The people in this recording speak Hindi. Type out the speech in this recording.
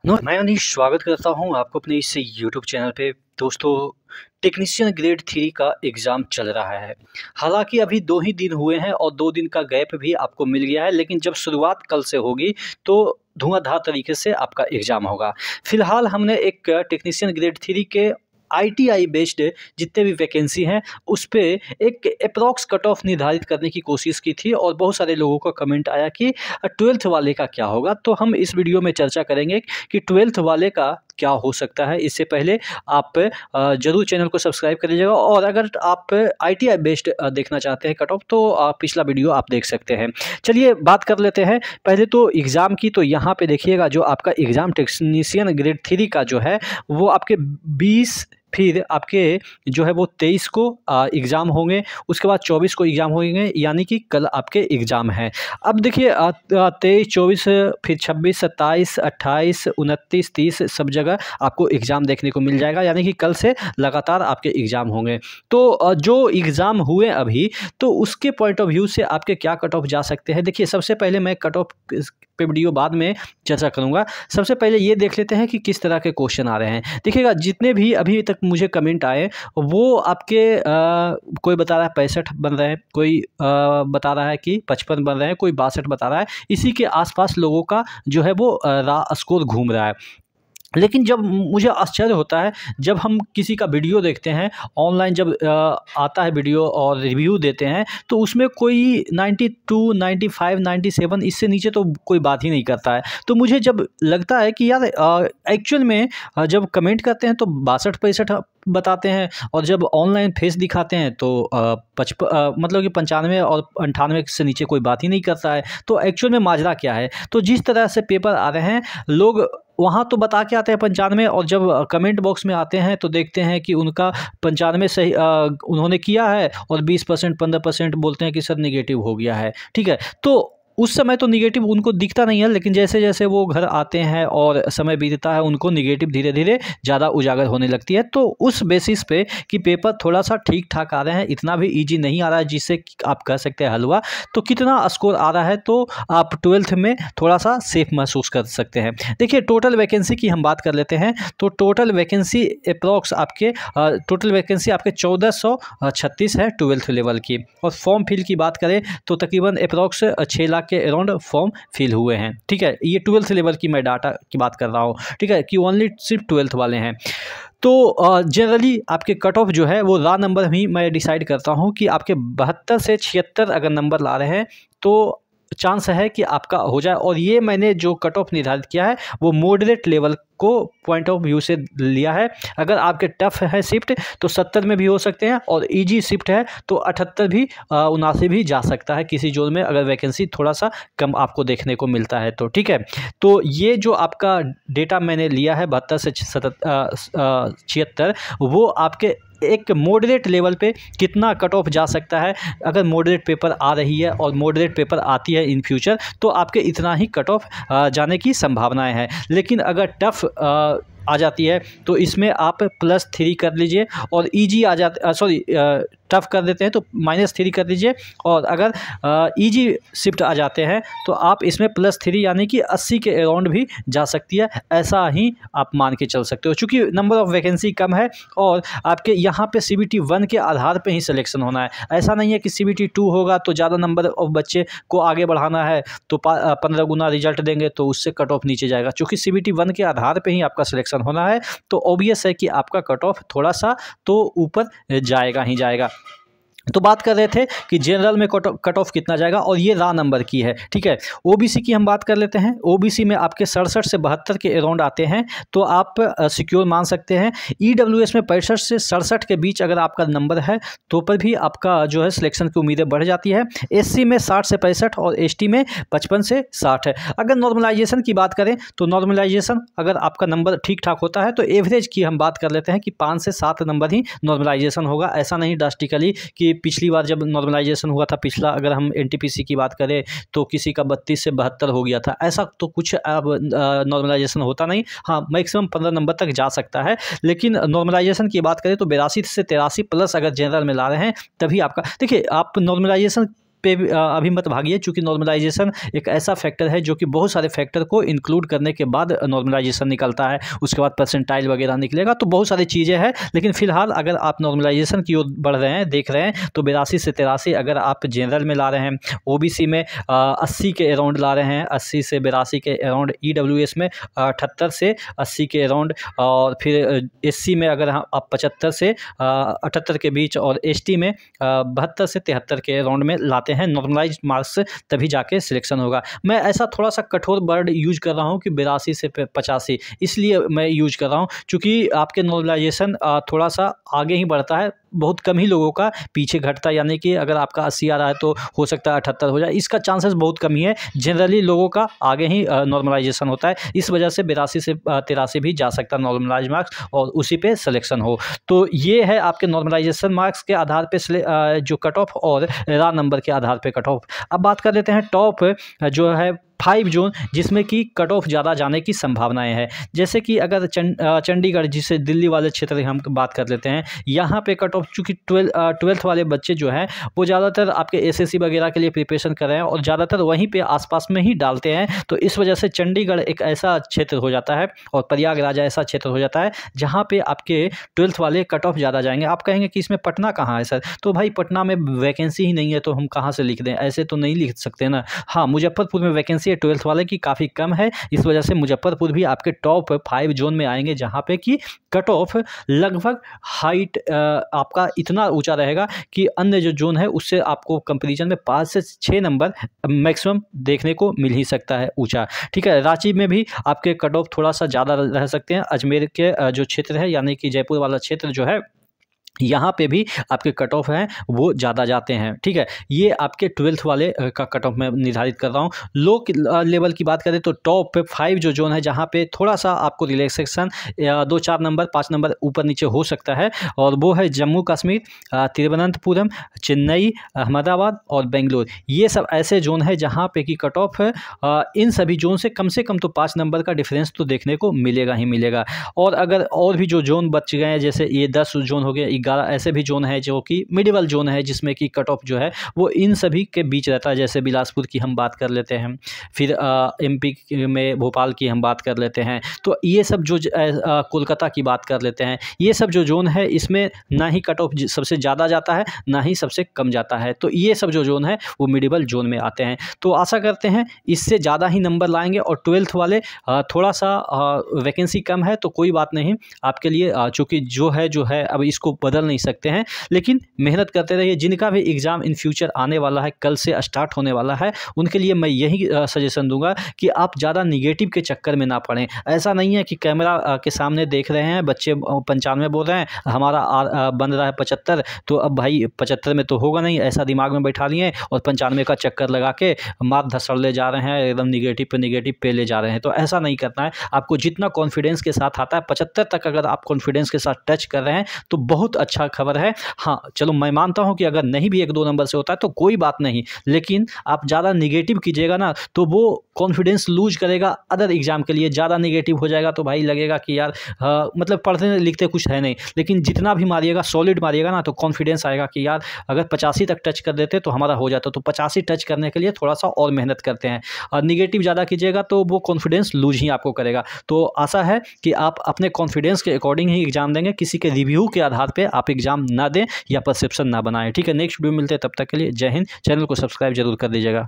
मैं अनीश स्वागत करता हूं आपको अपने इस यूट्यूब चैनल पे। दोस्तों, टेक्नीशियन ग्रेड 3 का एग्ज़ाम चल रहा है। हालांकि अभी 2 ही दिन हुए हैं और 2 दिन का गैप भी आपको मिल गया है, लेकिन जब शुरुआत कल से होगी तो धुआंधार तरीके से आपका एग्ज़ाम होगा। फ़िलहाल हमने एक टेक्नीशियन ग्रेड 3 के आईटीआई बेस्ड जितने भी वैकेंसी हैं उस पे एक एप्रॉक्स कट ऑफ निर्धारित करने की कोशिश की थी और बहुत सारे लोगों का कमेंट आया कि 12th वाले का क्या होगा। तो हम इस वीडियो में चर्चा करेंगे कि 12th वाले का क्या हो सकता है। इससे पहले आप ज़रूर चैनल को सब्सक्राइब कर लीजिएगा और अगर आप आईटीआई बेस्ड देखना चाहते हैं कट ऑफ तो पिछला वीडियो आप देख सकते हैं। चलिए बात कर लेते हैं पहले तो एग्ज़ाम की। तो यहाँ पे देखिएगा जो आपका एग्ज़ाम टेक्नीशियन ग्रेड 3 का जो है वो आपके 20 फिर आपके जो है वो 23 को एग्ज़ाम होंगे, उसके बाद 24 को एग्ज़ाम होंगे, यानी कि कल आपके एग्ज़ाम हैं। अब देखिए 23, 24 फिर 26, 27, 28, 29, 30 सब जगह आपको एग्ज़ाम देखने को मिल जाएगा, यानी कि कल से लगातार आपके एग्ज़ाम होंगे। तो जो एग्ज़ाम हुए अभी तो उसके पॉइंट ऑफ व्यू से आपके क्या कट ऑफ जा सकते हैं। देखिए सबसे पहले मैं कट ऑफ पे वीडियो बाद में चर्चा करूँगा। सबसे पहले ये देख लेते हैं कि किस तरह के क्वेश्चन आ रहे हैं। देखिएगा जितने भी अभी तक मुझे कमेंट आए वो आपके कोई बता रहा है 65 बन रहे हैं, कोई बता रहा है कि 55 बन रहे हैं, कोई 62 बता रहा है। इसी के आसपास लोगों का जो है वो स्कोर घूम रहा है। लेकिन जब मुझे आश्चर्य होता है जब हम किसी का वीडियो देखते हैं ऑनलाइन, जब आता है वीडियो और रिव्यू देते हैं तो उसमें कोई 92, 95, 97 इससे नीचे तो कोई बात ही नहीं करता है। तो मुझे जब लगता है कि यार एक्चुअल में जब कमेंट करते हैं तो 62-65 बताते हैं और जब ऑनलाइन फेस दिखाते हैं तो मतलब कि 95 और 98 से नीचे कोई बात ही नहीं करता है। तो एक्चुअल में माजरा क्या है? तो जिस तरह से पेपर आ रहे हैं लोग वहाँ तो बता के आते हैं 95 और जब कमेंट बॉक्स में आते हैं तो देखते हैं कि उनका 95 सही उन्होंने किया है और 20%, 15% बोलते हैं कि सर नेगेटिव हो गया है। ठीक है, तो उस समय तो नेगेटिव उनको दिखता नहीं है, लेकिन जैसे जैसे वो घर आते हैं और समय बीतता है उनको नेगेटिव धीरे धीरे ज़्यादा उजागर होने लगती है। तो उस बेसिस पे कि पेपर थोड़ा सा ठीक ठाक आ रहे हैं, इतना भी ईजी नहीं आ रहा है जिससे आप कह सकते हैं हलवा। तो कितना स्कोर आ रहा है तो आप 12th में थोड़ा सा सेफ महसूस कर सकते हैं। देखिए टोटल वैकेंसी की हम बात कर लेते हैं तो टोटल वैकेंसी अप्रॉक्स आपके 1436 है 12th लेवल की। और फॉर्म फिल की बात करें तो तकरीबन अप्रॉक्स 6 लाख के अराउंड फॉर्म फिल हुए हैं। ठीक है, ये 12th लेवल की मैं डाटा की बात कर रहा हूँ। ठीक है, कि ओनली सिर्फ 12th वाले हैं। तो जनरली आपके कट ऑफ जो है वो रा नंबर ही मैं डिसाइड करता हूँ कि आपके 72 से 76 अगर नंबर ला रहे हैं तो चांस है कि आपका हो जाए। और ये मैंने जो कट ऑफ निर्धारित किया है वो मॉडरेट लेवल को पॉइंट ऑफ व्यू से लिया है। अगर आपके टफ है शिफ्ट तो 70 में भी हो सकते हैं और इजी शिफ्ट है तो 78 भी 79 भी जा सकता है किसी जोन में, अगर वैकेंसी थोड़ा सा कम आपको देखने को मिलता है तो। ठीक है, तो ये जो आपका डेटा मैंने लिया है 72 से 76 वो आपके एक मॉडरेट लेवल पे कितना कट ऑफ जा सकता है। अगर मॉडरेट पेपर आ रही है और मॉडरेट पेपर आती है इन फ्यूचर तो आपके इतना ही कट ऑफ जाने की संभावनाएं हैं। लेकिन अगर टफ आ जाती है तो इसमें आप +3 कर लीजिए और ईजी आ जाते टफ कर देते हैं तो -3 कर दीजिए। और अगर ईजी शिफ्ट आ जाते हैं तो आप इसमें +3 यानी कि 80 के अराउंड भी जा सकती है। ऐसा ही आप मान के चल सकते हो चूँकि नंबर ऑफ़ वैकेंसी कम है और आपके यहाँ पे CBT 1 के आधार पे ही सिलेक्शन होना है। ऐसा नहीं है कि CBT 2 होगा तो ज़्यादा नंबर ऑफ बच्चे को आगे बढ़ाना है तो 15 गुना रिजल्ट देंगे तो उससे कट ऑफ नीचे जाएगा। चूँकि CBT 1 के आधार पे ही आपका सिलेक्शन होना है तो ऑब्वियस है कि आपका कट ऑफ थोड़ा सा तो ऊपर जाएगा ही जाएगा। तो बात कर रहे थे कि जनरल में कट ऑफ कितना जाएगा और ये रा नंबर की है। ठीक है, ओबीसी की हम बात कर लेते हैं। ओबीसी में आपके 67 से 72 के अराउंड आते हैं तो आप सिक्योर मान सकते हैं। ईडब्ल्यूएस में 65 से 67 के बीच अगर आपका नंबर है तो पर भी आपका जो है सिलेक्शन की उम्मीदें बढ़ जाती है। एससी में 60 से 65 और एसटी में 55 से 60 है। अगर नॉर्मलाइजेशन की बात करें तो नॉर्मलाइजेशन अगर आपका नंबर ठीक ठाक होता है तो एवरेज की हम बात कर लेते हैं कि 5 से 7 नंबर ही नॉर्मलाइजेशन होगा। ऐसा नहीं ड्रास्टिकली कि पिछली बार जब नॉर्मलाइजेशन हुआ था, पिछला अगर हम एनटीपीसी की बात करें तो किसी का 32 से 72 हो गया था। ऐसा तो कुछ अब नॉर्मलाइजेशन होता नहीं। हाँ, मैक्सिमम 15 नंबर तक जा सकता है। लेकिन नॉर्मलाइजेशन की बात करें तो 82 से 83 प्लस अगर जनरल में ला रहे हैं तभी आपका। देखिए आप नॉर्मलाइजेशन पे अभी मत भागिए, चूँकि नॉर्मलाइजेशन एक ऐसा फैक्टर है जो कि बहुत सारे फैक्टर को इंक्लूड करने के बाद नॉर्मलाइजेशन निकलता है, उसके बाद परसेंटाइल वगैरह निकलेगा, तो बहुत सारी चीज़ें हैं। लेकिन फिलहाल अगर आप नॉर्मलाइजेशन की ओर बढ़ रहे हैं, देख रहे हैं, तो 82 से 83 अगर आप जनरल में ला रहे हैं, ओबीसी में 80 के अराउंड ला रहे हैं, 80 से 82 के अराउंड, ईडब्ल्यूएस में 78 से 80 के अराउंड, और फिर एससी में अगर आप 75 से 78 के बीच, और एसटी में 72 से 73 के अराउंड में लाते हैं नॉर्मलाइज्ड मार्क्स, तभी जाके सिलेक्शन होगा। मैं ऐसा थोड़ा सा कठोर वर्ड यूज कर रहा हूँ कि 82 से 85, इसलिए मैं यूज कर रहा हूँ क्योंकि आपके नॉर्मलाइजेशन थोड़ा सा आगे ही बढ़ता है, बहुत कम ही लोगों का पीछे घटता है। यानी कि अगर आपका 80 आ रहा है तो हो सकता है 78 हो जाए, इसका चांसेस बहुत कम ही है। जनरली लोगों का आगे ही नॉर्मलाइजेशन होता है, इस वजह से 82 से 83 भी जा सकता है नॉर्मलाइज मार्क्स, और उसी पे सिलेक्शन हो। तो ये है आपके नॉर्मलाइजेशन मार्क्स के आधार पे जो कट ऑफ और रा नंबर के आधार पे कट ऑफ। अब बात कर लेते हैं टॉप जो है 5 जोन, जिसमें कि कट ऑफ ज़्यादा जाने की संभावनाएं हैं। जैसे कि अगर चंडीगढ़, जिसे दिल्ली वाले क्षेत्र की हम बात कर लेते हैं, यहाँ पे कट ऑफ, चूँकि 12th वाले बच्चे जो हैं वो ज़्यादातर आपके एसएससी वगैरह के लिए प्रिपरेशन कर रहे हैं और ज़्यादातर वहीं पे आसपास में ही डालते हैं, तो इस वजह से चंडीगढ़ एक ऐसा क्षेत्र हो जाता है और प्रयागराज ऐसा क्षेत्र हो जाता है जहाँ पे आपके 12th वाले कट ऑफ ज़्यादा जाएंगे। आप कहेंगे कि इसमें पटना कहाँ है सर? तो भाई पटना में वैकेंसी ही नहीं है, तो हम कहाँ से लिख दें? ऐसे तो नहीं लिख सकते ना। हाँ, मुजफ्फरपुर में वैकेंसी 12th वाले की काफ़ी कम है, इस वजह से मुजफ्फरपुर भी आपके टॉप 5 जोन में आएंगे, जहाँ पे कि कट ऑफ लगभग हाइट आपका इतना ऊंचा रहेगा कि अन्य जो जोन है उससे आपको कंपैरिजन में 5 से 6 नंबर मैक्सिमम देखने को मिल ही सकता है ऊंचा। ठीक है, रांची में भी आपके कट ऑफ थोड़ा सा ज़्यादा रह सकते हैं। अजमेर के जो क्षेत्र है, यानी कि जयपुर वाला क्षेत्र जो है, यहाँ पे भी आपके कट ऑफ हैं वो ज़्यादा जाते हैं। ठीक है, ये आपके 12th वाले का कट ऑफ मैं निर्धारित कर रहा हूँ। लो लेवल की बात करें तो टॉप 5 जो जोन है, जहाँ पे थोड़ा सा आपको रिलैक्सेशन 2-4 नंबर 5 नंबर ऊपर नीचे हो सकता है, और वो है जम्मू कश्मीर, तिरुवनंतपुरम, चेन्नई, अहमदाबाद और बेंगलोर। ये सब ऐसे जोन है जहाँ पे कि कट ऑफ इन सभी जोन से कम तो 5 नंबर का डिफरेंस तो देखने को मिलेगा ही मिलेगा। और अगर और भी जो जोन बच गए हैं, जैसे ये 10 जोन हो गए, 11 ऐसे भी जोन है जो कि मिडिवल जोन है, जिसमें कि कट ऑफ जो है वो इन सभी के बीच रहता है। जैसे बिलासपुर की हम बात कर लेते हैं, फिर एमपी में भोपाल की हम बात कर लेते हैं, तो ये सब जो कोलकाता की बात कर लेते हैं, ये सब जो जोन है इसमें ना ही कट ऑफ सबसे ज़्यादा जाता है ना ही सबसे कम जाता है। तो ये सब जो जोन है वो मिडिवल जोन में आते हैं। तो आशा करते हैं इससे ज़्यादा ही नंबर लाएंगे। और 12th वाले थोड़ा सा वैकेंसी कम है तो कोई बात नहीं आपके लिए, चूँकि जो है अब इसको बदल नहीं सकते हैं, लेकिन मेहनत करते रहिए। जिनका भी एग्ज़ाम इन फ्यूचर आने वाला है, कल से स्टार्ट होने वाला है, उनके लिए मैं यही सजेशन दूंगा कि आप ज़्यादा निगेटिव के चक्कर में ना पड़ें। ऐसा नहीं है कि कैमरा के सामने देख रहे हैं, बच्चे 95 बोल रहे हैं, हमारा बन रहा है 75, तो अब भाई 75 में तो होगा नहीं, ऐसा दिमाग में बैठा लिए और 95 का चक्कर लगा के मार धसड़ ले जा रहे हैं, एकदम निगेटिव पे ले जा रहे हैं। तो ऐसा नहीं करना है। आपको जितना कॉन्फिडेंस के साथ आता है, 75 तक अगर आप कॉन्फिडेंस के साथ टच कर रहे हैं तो बहुत अच्छा खबर है। हाँ चलो, मैं मानता हूं कि अगर नहीं भी 1-2 नंबर से होता है तो कोई बात नहीं, लेकिन आप ज़्यादा निगेटिव कीजिएगा ना तो वो कॉन्फिडेंस लूज करेगा अदर एग्जाम के लिए। ज़्यादा निगेटिव हो जाएगा तो भाई लगेगा कि यार मतलब पढ़ते लिखते कुछ है नहीं। लेकिन जितना भी मारिएगा, सॉलिड मारिएगा ना, तो कॉन्फिडेंस आएगा कि यार अगर 85 तक टच कर देते तो हमारा हो जाता। तो 85 टच करने के लिए थोड़ा सा और मेहनत करते हैं। और निगेटिव ज़्यादा कीजिएगा तो वो कॉन्फिडेंस लूज ही आपको करेगा। तो आशा है कि आप अपने कॉन्फिडेंस के अकॉर्डिंग ही एग्जाम देंगे, किसी के रिव्यू के आधार पर आप एग्जाम ना दें या परसेप्शन ना बनाएं। ठीक है, नेक्स्ट वीडियो मिलते हैं, तब तक के लिए जय हिंद। चैनल को सब्सक्राइब जरूर कर दीजिएगा।